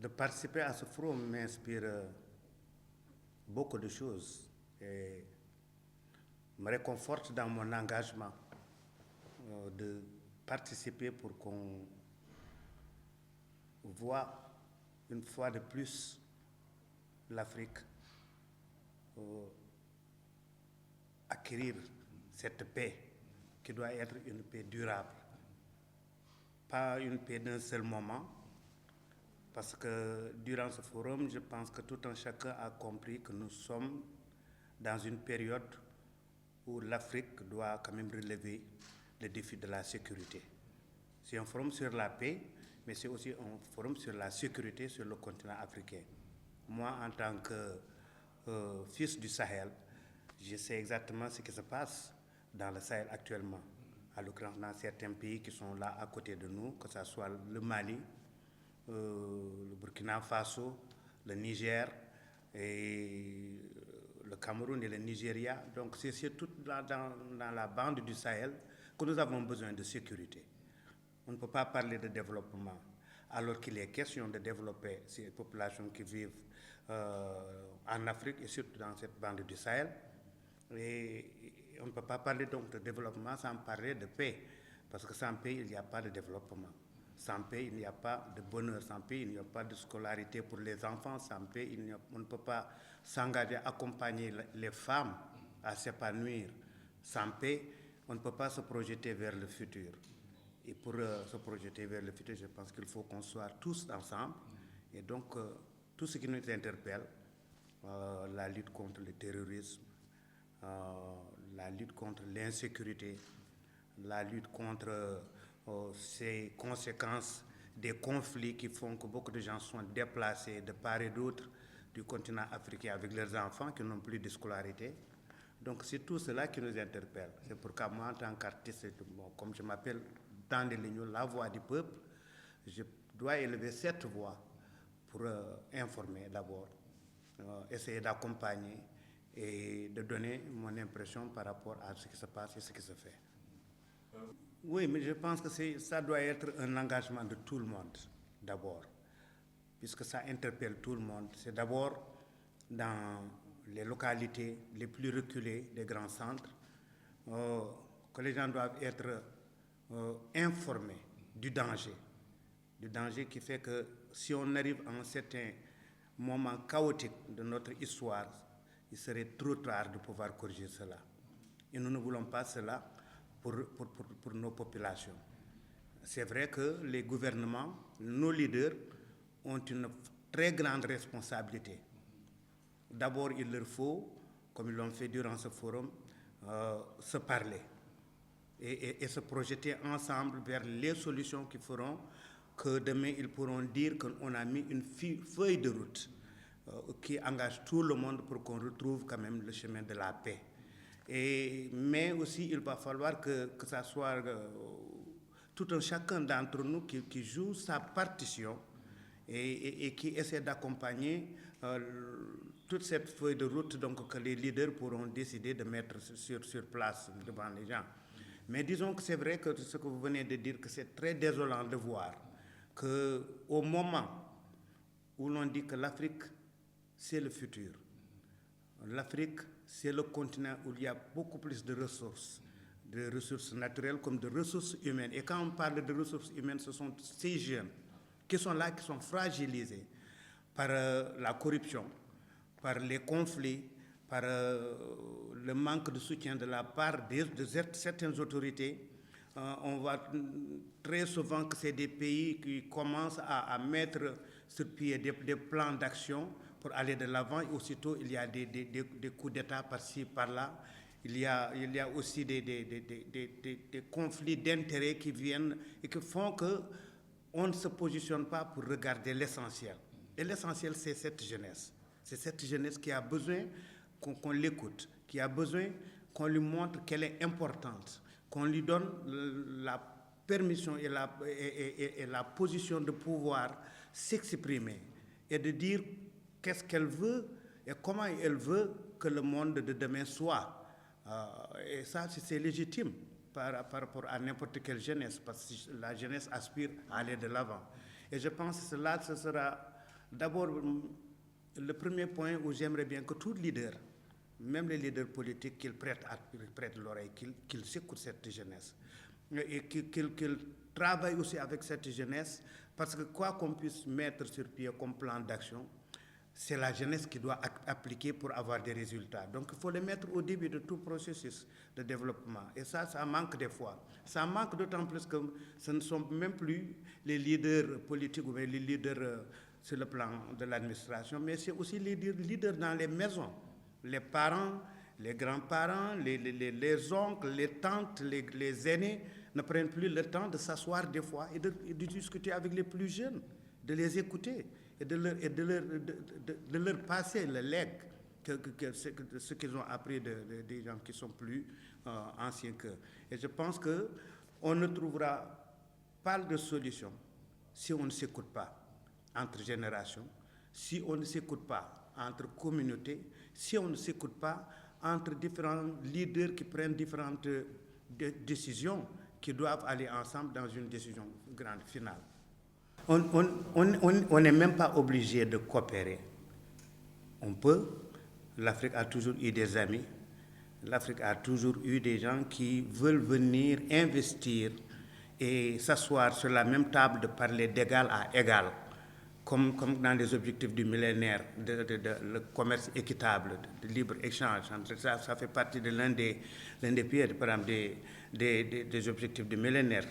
de participer à ce forum m'inspire beaucoup de choses et me réconforte dans mon engagement de participer pour qu'on voit une fois de plus l'Afrique acquérir cette paix qui doit être une paix durable, pas une paix d'un seul moment, parce que durant ce forum, je pense que tout un chacun a compris que nous sommes dans une période où l'Afrique doit quand même relever le défi de la sécurité. C'est un forum sur la paix, mais c'est aussi un forum sur la sécurité sur le continent africain. Moi, en tant que fils du Sahel, je sais exactement ce qui se passe dans le Sahel actuellement, à l'occurrence dans certains pays qui sont là à côté de nous, que ce soit le Mali, le Burkina Faso, le Niger, et le Cameroun et le Nigeria. Donc c'est tout dans la bande du Sahel que nous avons besoin de sécurité. On ne peut pas parler de développement alors qu'il est question de développer ces populations qui vivent en Afrique et surtout dans cette bande du Sahel. Et on ne peut pas parler donc de développement sans parler de paix, parce que sans paix, il n'y a pas de développement. Sans paix, il n'y a pas de bonheur. Sans paix, il n'y a pas de scolarité pour les enfants. Sans paix, on ne peut pas s'engager à accompagner les femmes à s'épanouir. Sans paix, on ne peut pas se projeter vers le futur. Et pour se projeter vers le futur, je pense qu'il faut qu'on soit tous ensemble. Et donc, tout ce qui nous interpelle, la lutte contre le terrorisme, la lutte contre l'insécurité, la lutte contre ces conséquences des conflits qui font que beaucoup de gens sont déplacés de part et d'autre du continent africain avec leurs enfants qui n'ont plus de scolarité. Donc c'est tout cela qui nous interpelle. C'est pourquoi moi, en tant qu'artiste, comme je m'appelle dans les lignes la voix du peuple, je dois élever cette voix pour informer d'abord, essayer d'accompagner et de donner mon impression par rapport à ce qui se passe et ce qui se fait. Oui, mais je pense que ça doit être un engagement de tout le monde, d'abord, puisque ça interpelle tout le monde. C'est d'abord dans les localités les plus reculées des grands centres que les gens doivent être informés du danger qui fait que si on arrive à un certain moment chaotique de notre histoire, il serait trop tard de pouvoir corriger cela. Et nous ne voulons pas cela pour nos populations. C'est vrai que les gouvernements, nos leaders, ont une très grande responsabilité. D'abord, il leur faut, comme ils l'ont fait durant ce forum, se parler et se projeter ensemble vers les solutions qui feront que demain, ils pourront dire qu'on a mis une feuille de route qui engage tout le monde pour qu'on retrouve quand même le chemin de la paix. Mais aussi, il va falloir que ça soit tout un chacun d'entre nous qui joue sa partition et qui essaie d'accompagner toute cette feuille de route donc, que les leaders pourront décider de mettre sur place devant les gens. Mais disons que c'est vrai que ce que vous venez de dire, que c'est très désolant de voir qu'au moment où l'on dit que l'Afrique, c'est le futur, l'Afrique, c'est le continent où il y a beaucoup plus de ressources naturelles comme de ressources humaines. Et quand on parle de ressources humaines, ce sont ces jeunes qui sont là, qui sont fragilisés par la corruption, par les conflits, par le manque de soutien de la part de certaines autorités. On voit très souvent que c'est des pays qui commencent à mettre sur pied des plans d'action pour aller de l'avant. Et aussitôt, il y a des coups d'État par-ci, par-là. Il y a aussi des conflits d'intérêts qui viennent et qui font qu'on ne se positionne pas pour regarder l'essentiel. Et l'essentiel, c'est cette jeunesse. C'est cette jeunesse qui a besoin qu'on l'écoute, qui a besoin qu'on lui montre qu'elle est importante, qu'on lui donne la permission et la position de pouvoir s'exprimer et de dire qu'est-ce qu'elle veut et comment elle veut que le monde de demain soit. Et ça, c'est légitime par rapport à n'importe quelle jeunesse, parce que la jeunesse aspire à aller de l'avant. Et je pense que cela, ce sera D'abord, le premier point où j'aimerais bien que tout leader, même les leaders politiques, qu'ils prêtent l'oreille, qu'ils écoutent cette jeunesse. Et qu'ils travaillent aussi avec cette jeunesse, parce que quoi qu'on puisse mettre sur pied comme plan d'action, c'est la jeunesse qui doit appliquer pour avoir des résultats. Donc il faut les mettre au début de tout processus de développement. Et ça manque des fois. Ça manque d'autant plus que ce ne sont même plus les leaders politiques ou les leaders sur le plan de l'administration, mais c'est aussi les leaders dans les maisons. Les parents, les grands-parents, les oncles, les tantes, les aînés ne prennent plus le temps de s'asseoir des fois et de discuter avec les plus jeunes, de les écouter et de leur passer le legs, ce qu'ils ont appris des gens qui sont plus anciens qu'eux. Et je pense qu'on ne trouvera pas de solution si on ne s'écoute pas entre générations, si on ne s'écoute pas entre communautés, si on ne s'écoute pas entre différents leaders qui prennent différentes décisions qui doivent aller ensemble dans une décision grande, finale. On n'est même pas obligé de coopérer. On peut. L'Afrique a toujours eu des amis. L'Afrique a toujours eu des gens qui veulent venir investir et s'asseoir sur la même table, de parler d'égal à égal, comme dans les objectifs du millénaire, le commerce équitable, de libre échange. Ça fait partie de l'un des pieds, par exemple, des objectifs du millénaire,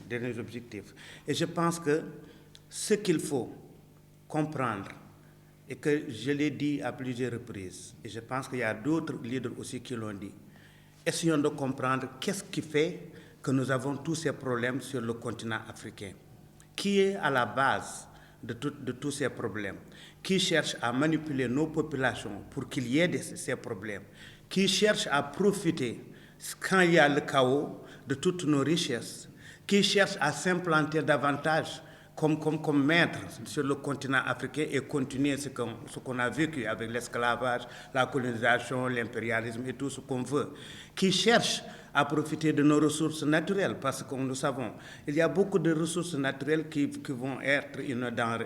des objectifs. Et je pense que ce qu'il faut comprendre, et que je l'ai dit à plusieurs reprises, et je pense qu'il y a d'autres leaders aussi qui l'ont dit, essayons de comprendre qu'est-ce qui fait que nous avons tous ces problèmes sur le continent africain. Qui est à la base de tous ces problèmes? Qui cherche à manipuler nos populations pour qu'il y ait ces problèmes? Qui cherche à profiter, quand il y a le chaos, de toutes nos richesses? Qui cherche à s'implanter davantage comme maître sur le continent africain et continuer ce qu'on a vécu avec l'esclavage, la colonisation, l'impérialisme et tout ce qu'on veut? Qui cherche à profiter de nos ressources naturelles, parce que nous savons, il y a beaucoup de ressources naturelles qui vont être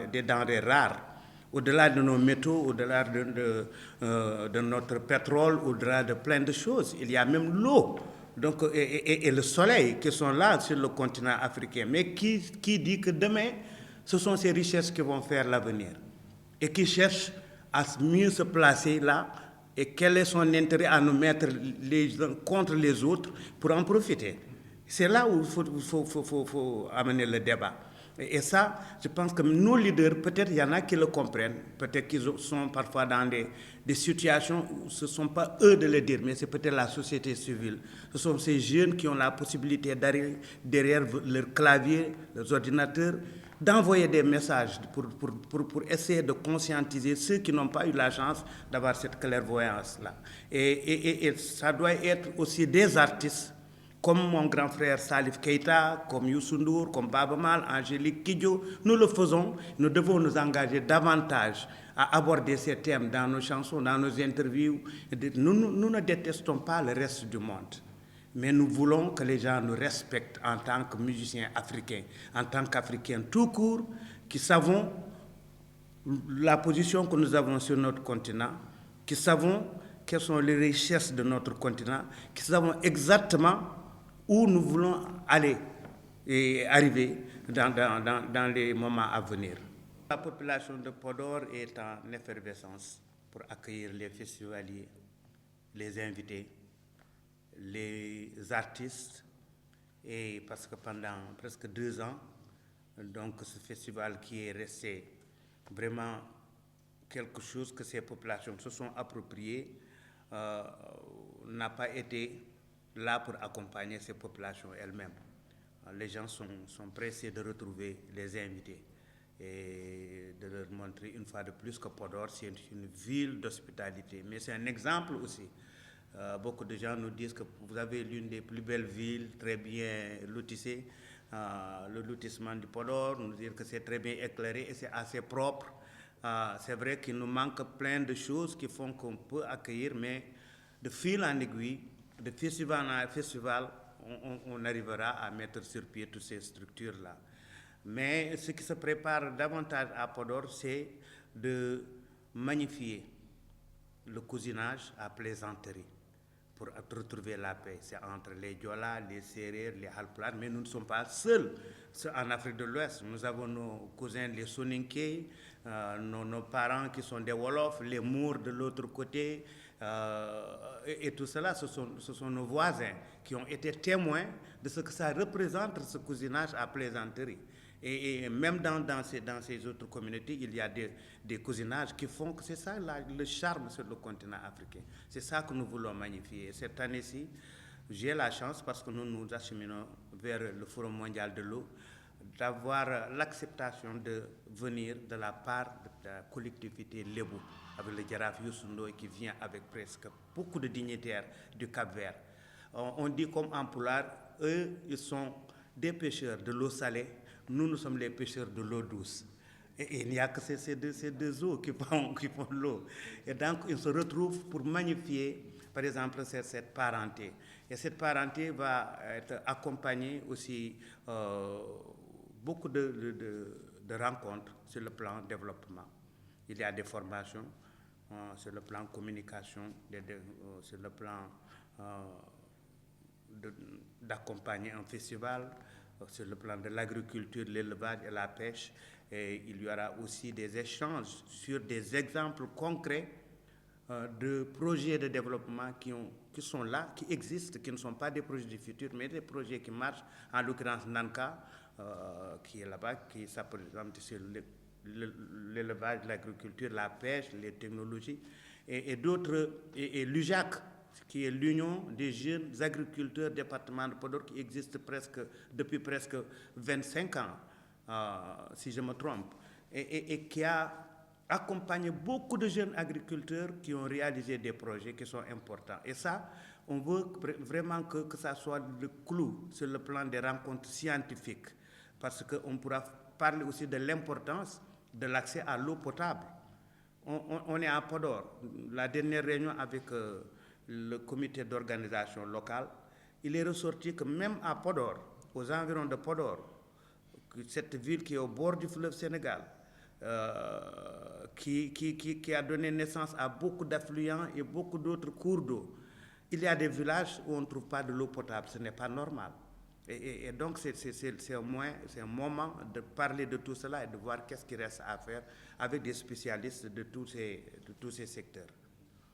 des denrées rares, au-delà de nos métaux, au-delà de notre pétrole, au-delà de plein de choses. Il y a même l'eau, donc, et le soleil qui sont là sur le continent africain. Mais qui dit que demain, ce sont ces richesses qui vont faire l'avenir et qui cherchent à mieux se placer là? Et quel est son intérêt à nous mettre les uns contre les autres pour en profiter? C'est là où il faut amener le débat. Et ça, je pense que nos leaders, peut-être il y en a qui le comprennent, peut-être qu'ils sont parfois dans des situations où ce ne sont pas eux de le dire, mais c'est peut-être la société civile. Ce sont ces jeunes qui ont la possibilité d'aller derrière leur clavier, leurs ordinateurs, d'envoyer des messages pour essayer de conscientiser ceux qui n'ont pas eu la chance d'avoir cette clairvoyance-là. Et ça doit être aussi des artistes, comme mon grand frère Salif Keïta, comme Youssou Ndour, comme Baba Mal, Angélique Kidjo. Nous le faisons, nous devons nous engager davantage à aborder ces thèmes dans nos chansons, dans nos interviews. Nous ne détestons pas le reste du monde, mais nous voulons que les gens nous respectent en tant que musiciens africains, en tant qu'Africains tout court, qui savons la position que nous avons sur notre continent, qui savons quelles sont les richesses de notre continent, qui savons exactement où nous voulons aller et arriver dans les moments à venir. La population de Podor est en effervescence pour accueillir les festivaliers, les invités, les artistes, et parce que pendant presque 2 ans, donc ce festival qui est resté vraiment quelque chose que ces populations se sont appropriées, n'a pas été là pour accompagner ces populations elles-mêmes. Les gens sont pressés de retrouver les invités et de leur montrer une fois de plus que Podor, c'est une ville d'hospitalité. Mais c'est un exemple aussi. Beaucoup de gens nous disent que vous avez l'une des plus belles villes, très bien lotissée, le lotissement du Podor, nous dire que c'est très bien éclairé et c'est assez propre. C'est vrai qu'il nous manque plein de choses qui font qu'on peut accueillir, mais de fil en aiguille, de festival en festival, on arrivera à mettre sur pied toutes ces structures-là. Mais ce qui se prépare davantage à Podor, c'est de magnifier le cousinage à plaisanterie pour retrouver la paix. C'est entre les Diola, les Sérères, les Halpulaar, mais nous ne sommes pas seuls en Afrique de l'Ouest. Nous avons nos cousins, les Soninké, nos parents qui sont des Wolofs, les Mours de l'autre côté, et tout cela, ce sont nos voisins qui ont été témoins de ce que ça représente, ce cousinage à plaisanterie. Et même dans ces autres communautés, il y a des cousinages qui font que c'est ça le charme sur le continent africain. C'est ça que nous voulons magnifier. Et cette année-ci, j'ai la chance, parce que nous nous acheminons vers le Forum mondial de l'eau, d'avoir l'acceptation de venir de la part de la collectivité Lébou, avec le Jaraaf Youssou Ndoye qui vient avec presque beaucoup de dignitaires du Cap-Vert. On dit comme en pulaar, eux, ils sont des pêcheurs de l'eau salée. Nous sommes les pêcheurs de l'eau douce. Et il n'y a que ces deux eaux qui font l'eau. Et donc, ils se retrouvent pour magnifier, par exemple, cette parenté. Et cette parenté va être accompagnée aussi beaucoup de rencontres sur le plan développement. Il y a des formations sur le plan communication, sur le plan d'accompagner un festival, sur le plan de l'agriculture, l'élevage et la pêche. Et il y aura aussi des échanges sur des exemples concrets de projets de développement qui sont là, qui existent, qui ne sont pas des projets du futur, mais des projets qui marchent. En l'occurrence, Nanka, qui est là-bas, qui s'appelle sur l'élevage, l'agriculture, la pêche, les technologies, et d'autres, et l'UJAC, qui est l'Union des jeunes agriculteurs département de Podor, qui existe depuis presque 25 ans, si je me trompe, et qui a accompagné beaucoup de jeunes agriculteurs qui ont réalisé des projets qui sont importants. Et ça, on veut vraiment que ça soit le clou sur le plan des rencontres scientifiques, parce qu'on pourra parler aussi de l'importance de l'accès à l'eau potable. On est à Podor. La dernière réunion avec le comité d'organisation locale, il est ressorti que même à Podor, aux environs de Podor, cette ville qui est au bord du fleuve Sénégal, qui a donné naissance à beaucoup d'affluents et beaucoup d'autres cours d'eau, il y a des villages où on ne trouve pas de l'eau potable. Ce n'est pas normal. Et donc, c'est un moment de parler de tout cela et de voir qu'est-ce qu'il reste à faire avec des spécialistes de tous ces secteurs.